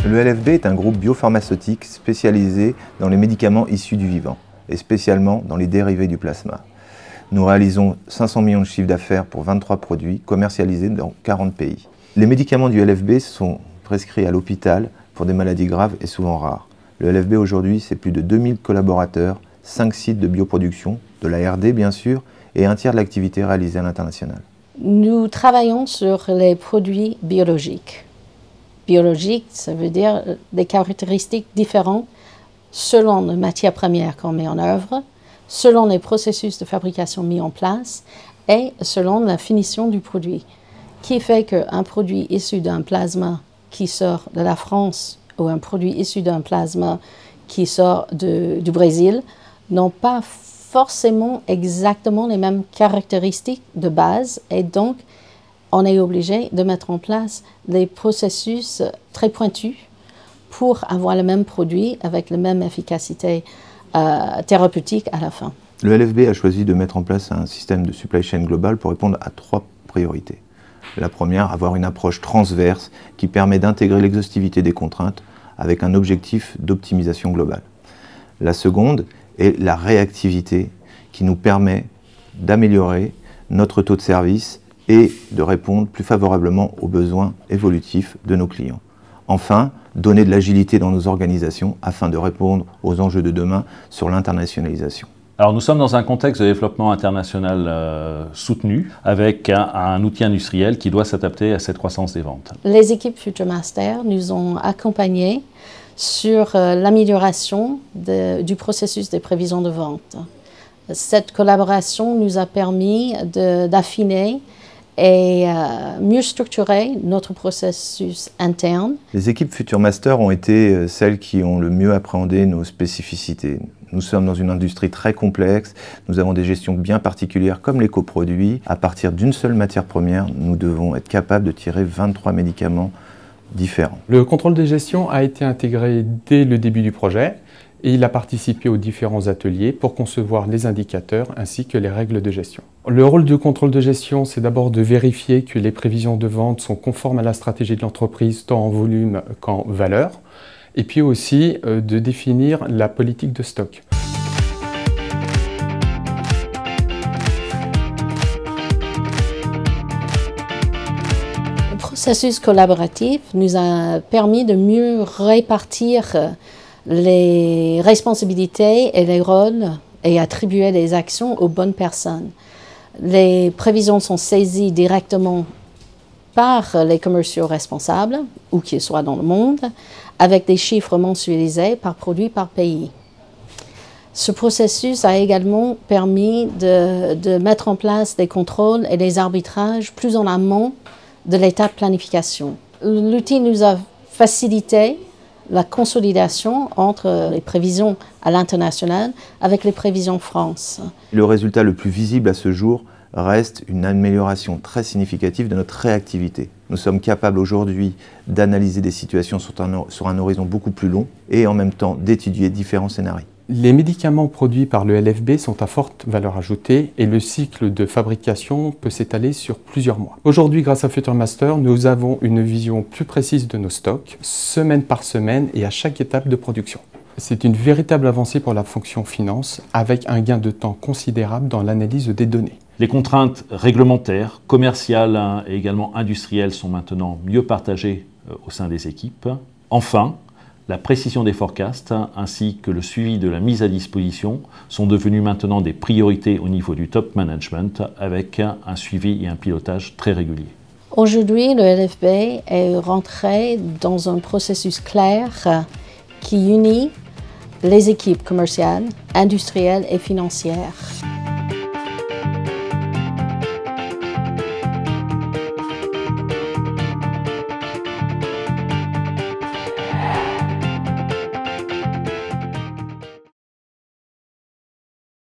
Le LFB est un groupe biopharmaceutique spécialisé dans les médicaments issus du vivant, et spécialement dans les dérivés du plasma. Nous réalisons 500 millions de chiffres d'affaires pour 23 produits commercialisés dans 40 pays. Les médicaments du LFB sont prescrits à l'hôpital pour des maladies graves et souvent rares. Le LFB aujourd'hui, c'est plus de 2000 collaborateurs, 5 sites de bioproduction, de la R&D bien sûr, et un tiers de l'activité réalisée à l'international. Nous travaillons sur les produits biologiques. Biologique, ça veut dire des caractéristiques différentes selon les matières premières qu'on met en œuvre, selon les processus de fabrication mis en place et selon la finition du produit. Qui fait qu'un produit issu d'un plasma qui sort de la France ou un produit issu d'un plasma qui sort du Brésil n'ont pas forcément exactement les mêmes caractéristiques de base et donc on est obligé de mettre en place des processus très pointus pour avoir le même produit avec la même efficacité thérapeutique à la fin. Le LFB a choisi de mettre en place un système de supply chain global pour répondre à 3 priorités. La première, avoir une approche transverse qui permet d'intégrer l'exhaustivité des contraintes avec un objectif d'optimisation globale. La seconde est la réactivité qui nous permet d'améliorer notre taux de service et de répondre plus favorablement aux besoins évolutifs de nos clients. Enfin, donner de l'agilité dans nos organisations afin de répondre aux enjeux de demain sur l'internationalisation. Alors nous sommes dans un contexte de développement international soutenu avec un outil industriel qui doit s'adapter à cette croissance des ventes. Les équipes Future Master nous ont accompagnés sur l'amélioration du processus des prévisions de vente. Cette collaboration nous a permis d'affiner et mieux structurer notre processus interne. Les équipes Future Master ont été celles qui ont le mieux appréhendé nos spécificités. Nous sommes dans une industrie très complexe, nous avons des gestions bien particulières comme les coproduits. À partir d'une seule matière première, nous devons être capables de tirer 23 médicaments différents. Le contrôle de gestion a été intégré dès le début du projet et il a participé aux différents ateliers pour concevoir les indicateurs ainsi que les règles de gestion. Le rôle du contrôle de gestion, c'est d'abord de vérifier que les prévisions de vente sont conformes à la stratégie de l'entreprise tant en volume qu'en valeur, et puis aussi de définir la politique de stock. Le processus collaboratif nous a permis de mieux répartir les responsabilités et les rôles et attribuer les actions aux bonnes personnes. Les prévisions sont saisies directement par les commerciaux responsables, où qu'ils soient dans le monde, avec des chiffres mensualisés par produit, par pays. Ce processus a également permis de mettre en place des contrôles et des arbitrages plus en amont de l'étape planification. L'outil nous a facilité la consolidation entre les prévisions à l'international avec les prévisions France. Le résultat le plus visible à ce jour reste une amélioration très significative de notre réactivité. Nous sommes capables aujourd'hui d'analyser des situations sur un horizon beaucoup plus long et en même temps d'étudier différents scénarios. Les médicaments produits par le LFB sont à forte valeur ajoutée et le cycle de fabrication peut s'étaler sur plusieurs mois. Aujourd'hui, grâce à Future Master, nous avons une vision plus précise de nos stocks, semaine par semaine et à chaque étape de production. C'est une véritable avancée pour la fonction finance avec un gain de temps considérable dans l'analyse des données. Les contraintes réglementaires, commerciales et également industrielles sont maintenant mieux partagées au sein des équipes. Enfin, la précision des forecasts ainsi que le suivi de la mise à disposition sont devenus maintenant des priorités au niveau du top management avec un suivi et un pilotage très régulier. Aujourd'hui, le LFB est rentré dans un processus clair qui unit les équipes commerciales, industrielles et financières.